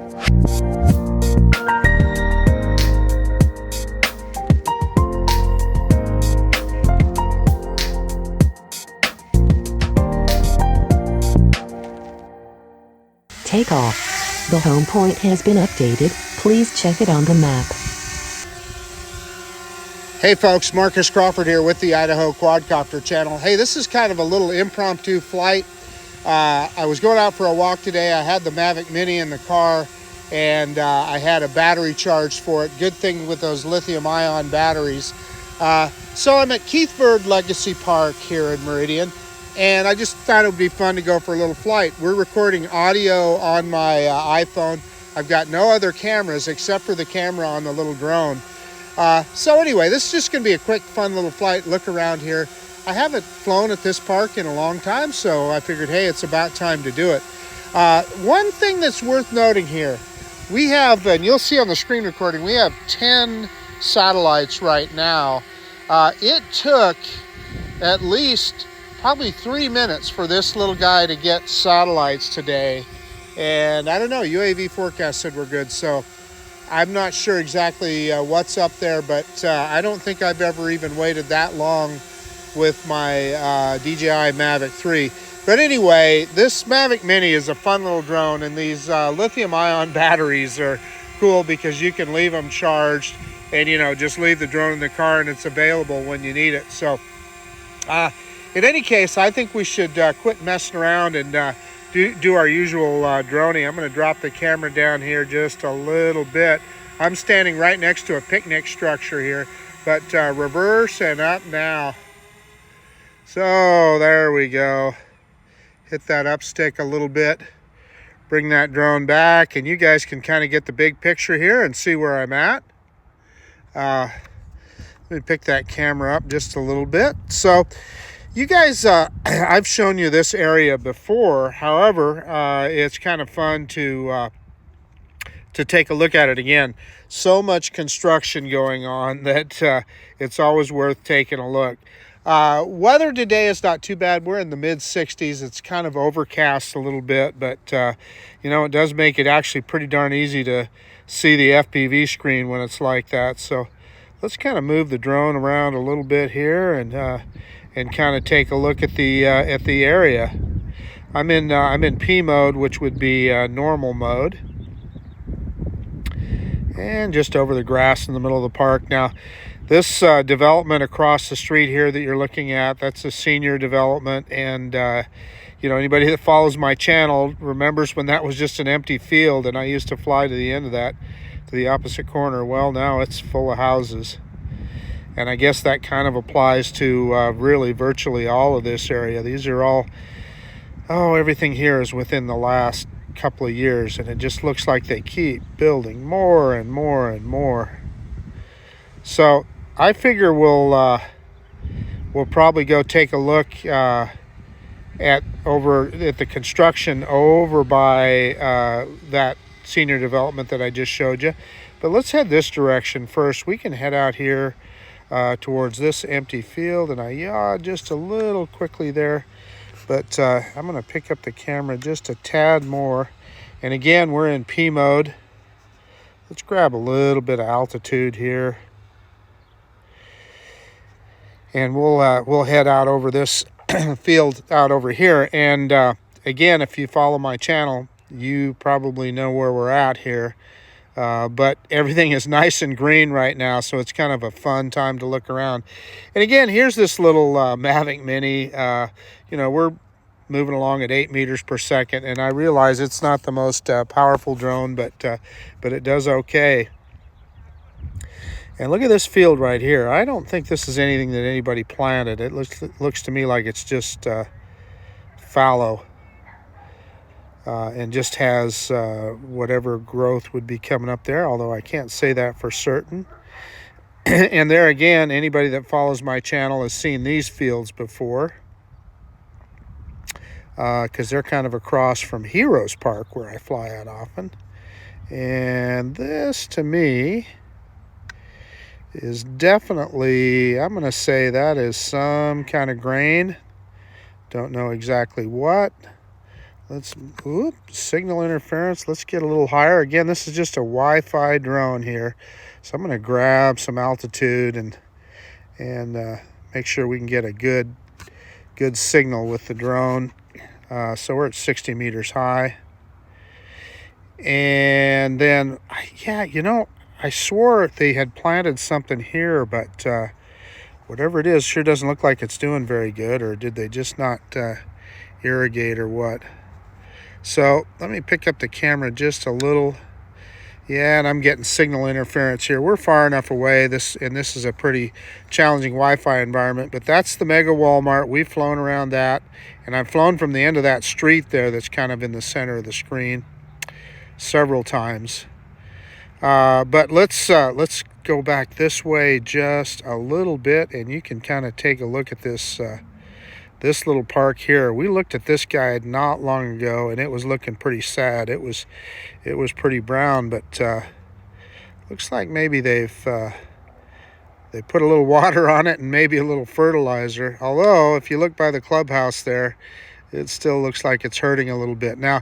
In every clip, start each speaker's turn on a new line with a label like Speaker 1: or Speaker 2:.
Speaker 1: Take off. The home point has been updated. Please check it on the map.
Speaker 2: Hey folks, Marcus Crawford here with the Idaho Quadcopter channel. Hey, this is kind of a little impromptu flight. I was going out for a walk today. I had the Mavic Mini in the car, and I had a battery charged for it. Good thing with those lithium-ion batteries. So I'm at Keith Bird Legacy Park here in Meridian, and I just thought it would be fun to go for a little flight. We're recording audio on my iPhone. I've got no other cameras except for the camera on the little drone. So anyway, this is just going to be a quick, fun little flight, look around here. I haven't flown at this park in a long time, so I figured, hey, it's about time to do it. One thing that's worth noting here, we have, and you'll see on the screen recording, we have 10 satellites right now. It took at least probably 3 minutes for this little guy to get satellites today. And I don't know, UAV forecast said we're good, so I'm not sure exactly what's up there, but I don't think I've ever even waited that long with my DJI Mavic 3. But anyway, this Mavic Mini is a fun little drone, and these lithium-ion batteries are cool because you can leave them charged and, you know, just leave the drone in the car and it's available when you need it. So in any case, I think we should quit messing around and do our usual droning. I'm going to drop the camera down here just a little bit. I'm standing right next to a picnic structure here, but reverse and up now. So there we go. Hit that up stick a little bit. Bring that drone back, and you guys can kind of get the big picture here and see where I'm at. Let me pick that camera up just a little bit. So you guys, I've shown you this area before. However, it's kind of fun to take a look at it again. So much construction going on that it's always worth taking a look. Weather today is not too bad. We're in the mid-60s. It's kind of overcast a little bit, but you know, it does make it actually pretty darn easy to see the FPV screen when it's like that. So let's kind of move the drone around a little bit here and kind of take a look at the area. I'm in P mode, which would be normal mode, and just over the grass in the middle of the park. Now, this development across the street here that you're looking at, that's a senior development, and you know, anybody that follows my channel remembers when that was just an empty field and I used to fly to the end of that, to the opposite corner. Well, now it's full of houses. And I guess that kind of applies to really virtually all of this area. These are all, everything here is within the last couple of years, and it just looks like they keep building more and more and more. So I figure we'll probably go take a look at the construction over by that senior development that I just showed you. But let's head this direction first. We can head out here towards this empty field, and I yaw just a little quickly there, but I'm going to pick up the camera just a tad more. And again, we're in P mode. Let's grab a little bit of altitude here, and we'll head out over this field out over here. And again, if you follow my channel, you probably know where we're at here. But everything is nice and green right now, so it's kind of a fun time to look around. And again, here's this little Mavic Mini. You know, we're moving along at 8 meters per second, and I realize it's not the most powerful drone, but it does okay. And look at this field right here. I don't think this is anything that anybody planted. It looks to me like it's just fallow. And just has whatever growth would be coming up there, although I can't say that for certain. And there again, anybody that follows my channel has seen these fields before, because they're kind of across from Heroes Park, where I fly out often. And this, to me, is definitely, I'm going to say that is some kind of grain. Don't know exactly what. Signal interference. Let's get a little higher. Again, this is just a Wi-Fi drone here. So I'm going to grab some altitude and make sure we can get a good signal with the drone. So we're at 60 meters high. And then, yeah, you know, I swore they had planted something here, but whatever it is sure doesn't look like it's doing very good. Or did they just not irrigate or what? So let me pick up the camera just a little. Yeah, and I'm getting signal interference here. We're far enough away. This is a pretty challenging Wi-Fi environment, but that's the Mega Walmart. We've flown around that, and I've flown from the end of that street there that's kind of in the center of the screen several times. But let's go back this way just a little bit, and you can kind of take a look at this this little park here. We looked at this guy not long ago, and it was looking pretty sad. It was pretty brown, but looks like maybe they put a little water on it and maybe a little fertilizer. Although, if you look by the clubhouse there, it still looks like it's hurting a little bit. Now,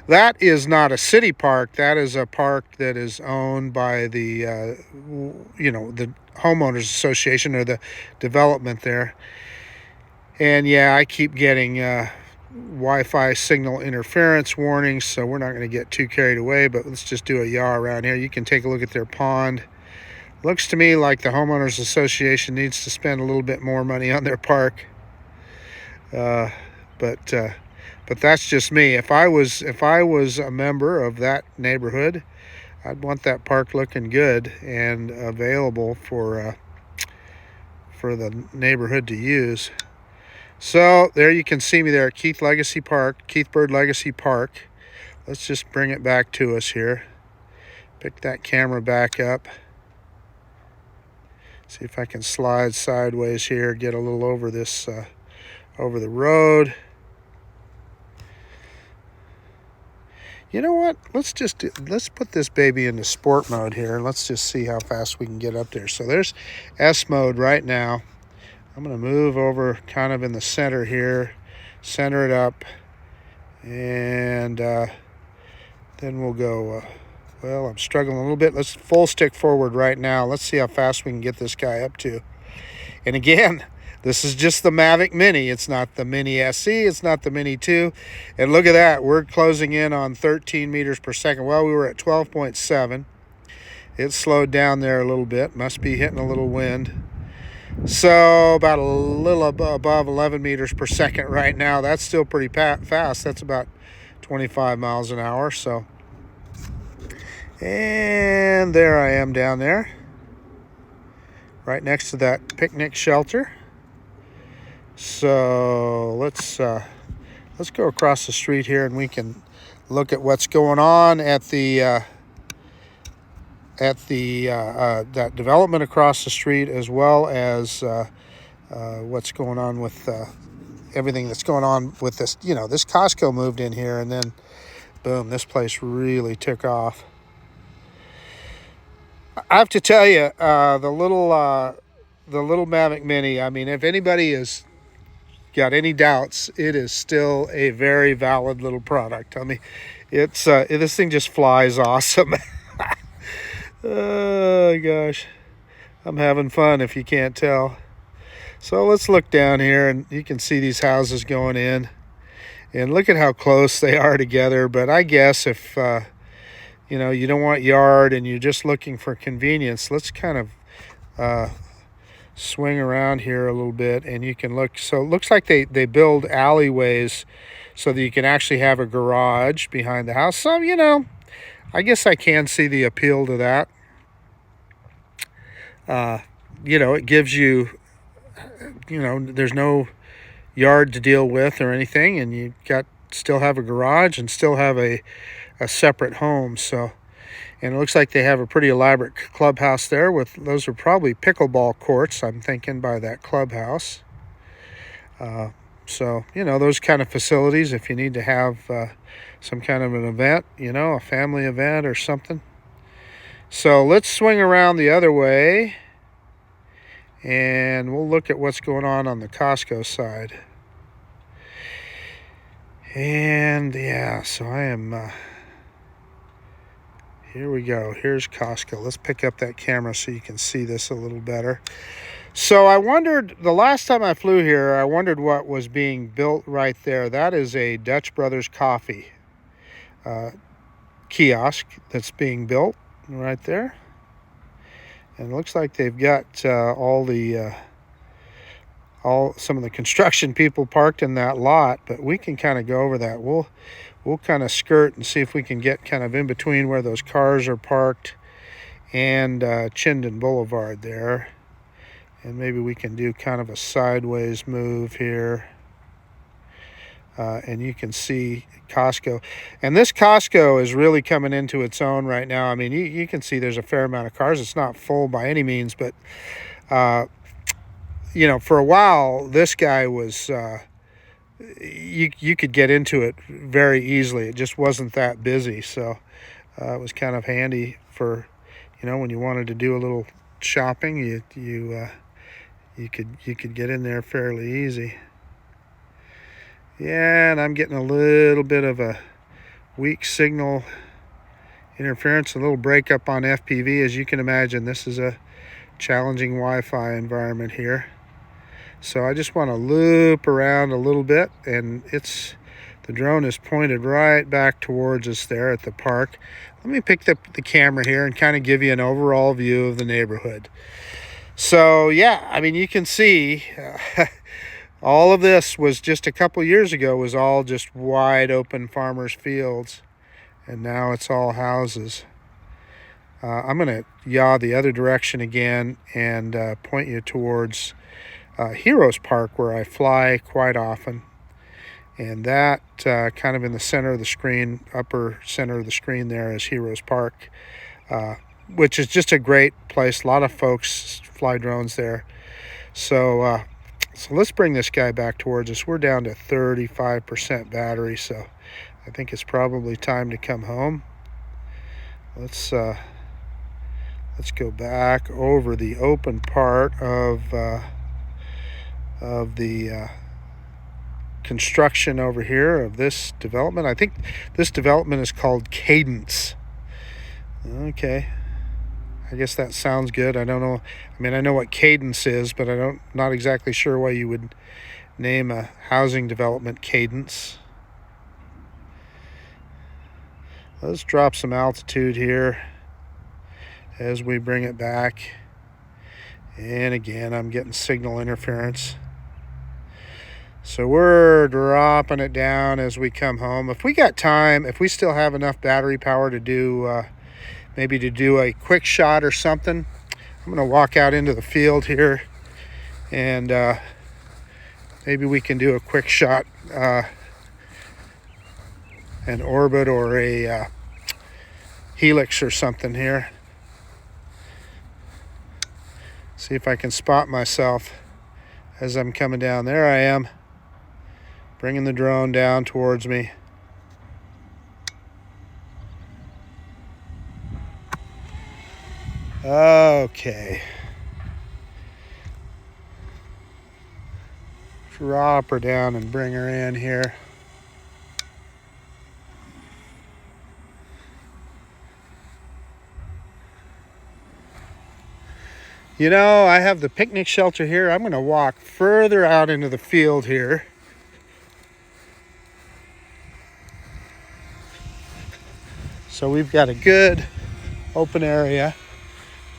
Speaker 2: that is not a city park. That is a park that is owned by the the Homeowners Association, or the development there. And yeah, I keep getting Wi-Fi signal interference warnings, so we're not going to get too carried away, but let's just do a yaw around here. You can take a look at their pond. Looks to me like the Homeowners Association needs to spend a little bit more money on their park. But that's just me. If I was a member of that neighborhood, I'd want that park looking good and available for the neighborhood to use. So there you can see me there at Keith Bird Legacy Park. Let's just bring it back to us here. Pick that camera back up. See if I can slide sideways here, get a little over this, over the road. You know what? Let's put this baby into sport mode here, and let's just see how fast we can get up there. So there's S mode right now. I'm going to move over kind of in the center here, center it up, and then we'll go, well, I'm struggling a little bit. Let's full stick forward right now. Let's see how fast we can get this guy up to. And again, this is just the Mavic Mini. It's not the Mini SE. It's not the Mini 2. And look at that. We're closing in on 13 meters per second. Well, we were at 12.7. It slowed down there a little bit. Must be hitting a little wind. So about a little above 11 meters per second right now. That's still pretty fast. That's about 25 miles an hour. So, and there I am down there, right next to that picnic shelter. So let's go across the street here, and we can look at what's going on at the that development across the street, as well as what's going on with everything that's going on with this. You know, this Costco moved in here, and then boom, this place really took off. I have to tell you, the little Mavic Mini, I mean, if anybody has got any doubts, it is still a very valid little product. I mean, it's this thing just flies awesome. Oh gosh, I'm having fun if you can't tell. So let's look down here, and you can see these houses going in, and look at how close they are together. But I guess if you don't want yard and you're just looking for convenience, let's kind of swing around here a little bit, and you can look. So it looks like they build alleyways so that you can actually have a garage behind the house. So, I guess I can see the appeal to that. It gives you, there's no yard to deal with or anything, and you still have a garage and still have a separate home. So, and it looks like they have a pretty elaborate clubhouse there. Those are probably pickleball courts, I'm thinking, by that clubhouse. So, those kind of facilities, if you need to have some kind of an event, a family event or something. So let's swing around the other way, and we'll look at what's going on the Costco side. And yeah, so I am, here we go. Here's Costco. Let's pick up that camera so you can see this a little better. So I wondered, the last time I flew here, I wondered what was being built right there. That is a Dutch Brothers Coffee kiosk that's being built right there. And it looks like they've got some of the construction people parked in that lot, but we can kind of go over that. We'll kind of skirt and see if we can get kind of in between where those cars are parked and Chinden Boulevard there. And maybe we can do kind of a sideways move here. And you can see Costco. And this Costco is really coming into its own right now. I mean, you can see there's a fair amount of cars. It's not full by any means, but, you know, for a while, this guy was, you could get into it very easily. It just wasn't that busy. So it was kind of handy for, you know, when you wanted to do a little shopping, you could get in there fairly easy. Yeah, and I'm getting a little bit of a weak signal interference, a little breakup on FPV. As you can imagine, this is a challenging Wi-Fi environment here. So I just want to loop around a little bit, and the drone is pointed right back towards us there at the park. Let me pick up the camera here and kind of give you an overall view of the neighborhood. So yeah, I mean, you can see all of this was just a couple years ago was all just wide open farmers' fields, and now it's all houses. I'm going to yaw the other direction again and point you towards Heroes Park, where I fly quite often. And that kind of in the center of the screen, upper center of the screen there is Heroes Park, which is just a great place. A lot of folks fly drones there. So let's bring this guy back towards us. We're down to 35% battery, so I think it's probably time to come home. Let's go back over the open part of the construction over here of this development. I think this development is called Cadence. Okay, I guess that sounds good. I don't know. I mean, I know what Cadence is, but not exactly sure why you would name a housing development Cadence. Let's drop some altitude here as we bring it back. And again, I'm getting signal interference. So we're dropping it down as we come home. If we got time, if we still have enough battery power to do, maybe to do a quick shot or something, I'm gonna walk out into the field here and maybe we can do a quick shot, an Orbit or a Helix or something here. See if I can spot myself as I'm coming down. There I am, bringing the drone down towards me. Okay. Drop her down and bring her in here. You know, I have the picnic shelter here. I'm going to walk further out into the field here. So we've got a good open area,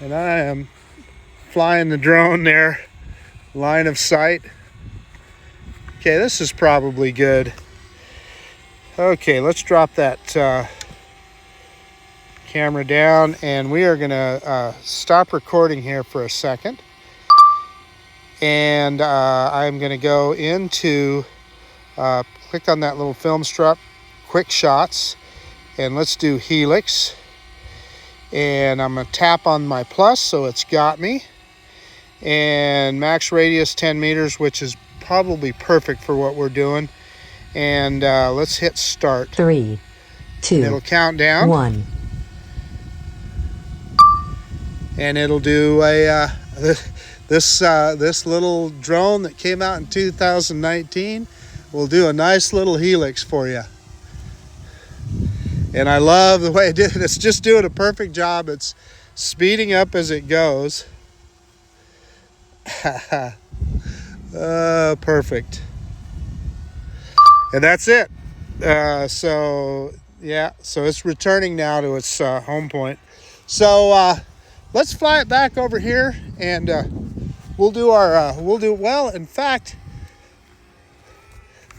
Speaker 2: and I am flying the drone there, line of sight. Okay, this is probably good. Okay, let's drop that camera down, and we are gonna stop recording here for a second, and I'm gonna go into click on that little film strip, quick shots, and let's do Helix, and I'm gonna tap on my plus so it's got me, and max radius 10 meters, which is probably perfect for what we're doing. And let's hit start.
Speaker 1: 3, 2,
Speaker 2: and it'll count down.
Speaker 1: 1.
Speaker 2: And it'll do a this little drone that came out in 2019 we'll do a nice little helix for you. And I love the way it did it. It's just doing a perfect job. It's speeding up as it goes. Perfect. And that's it. So it's returning now to its home point. So let's fly it back over here, and in fact,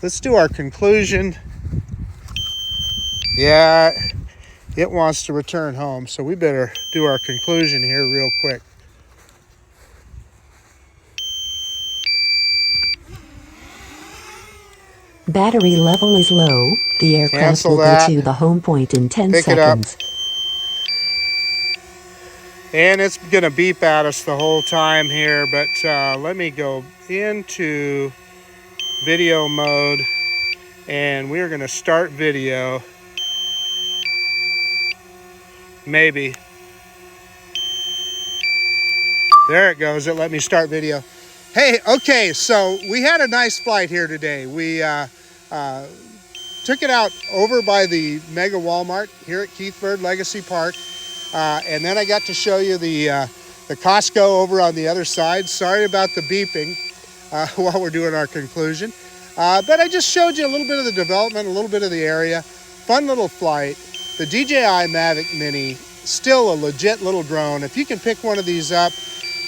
Speaker 2: let's do our conclusion. Yeah, it wants to return home, so we better do our conclusion here real quick.
Speaker 1: Battery level is low. The aircraft
Speaker 2: Cancel
Speaker 1: will
Speaker 2: that.
Speaker 1: go to the home point in 10
Speaker 2: Pick it up.
Speaker 1: seconds.
Speaker 2: And it's gonna beep at us the whole time here, but let me go into video mode, and we're gonna start video. Maybe. There it goes. It let me start video. Hey, okay, so we had a nice flight here today. We took it out over by the Mega Walmart here at Keithburg Legacy Park. And then I got to show you the Costco over on the other side. Sorry about the beeping while we're doing our conclusion. But I just showed you a little bit of the development, a little bit of the area. Fun little flight. The DJI Mavic Mini, still a legit little drone. If you can pick one of these up,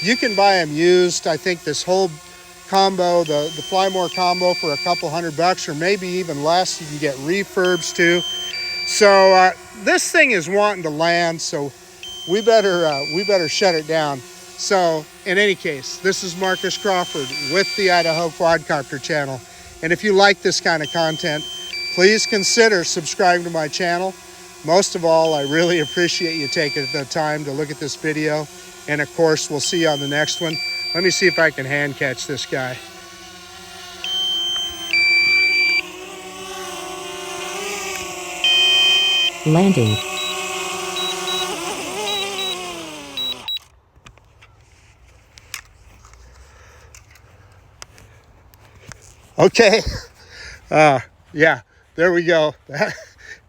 Speaker 2: you can buy them used. I think this whole combo, the Fly More combo, for a couple $100 or maybe even less. You can get refurbs too. So this thing is wanting to land, so we better shut it down. So in any case, this is Marcus Crawford with the Idaho Quadcopter channel. And if you like this kind of content, please consider subscribing to my channel. Most of all, I really appreciate you taking the time to look at this video. And of course, we'll see you on the next one. Let me see if I can hand catch this guy.
Speaker 1: Landing.
Speaker 2: Okay. Yeah, there we go.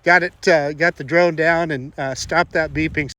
Speaker 2: Got the drone down and stopped that beeping.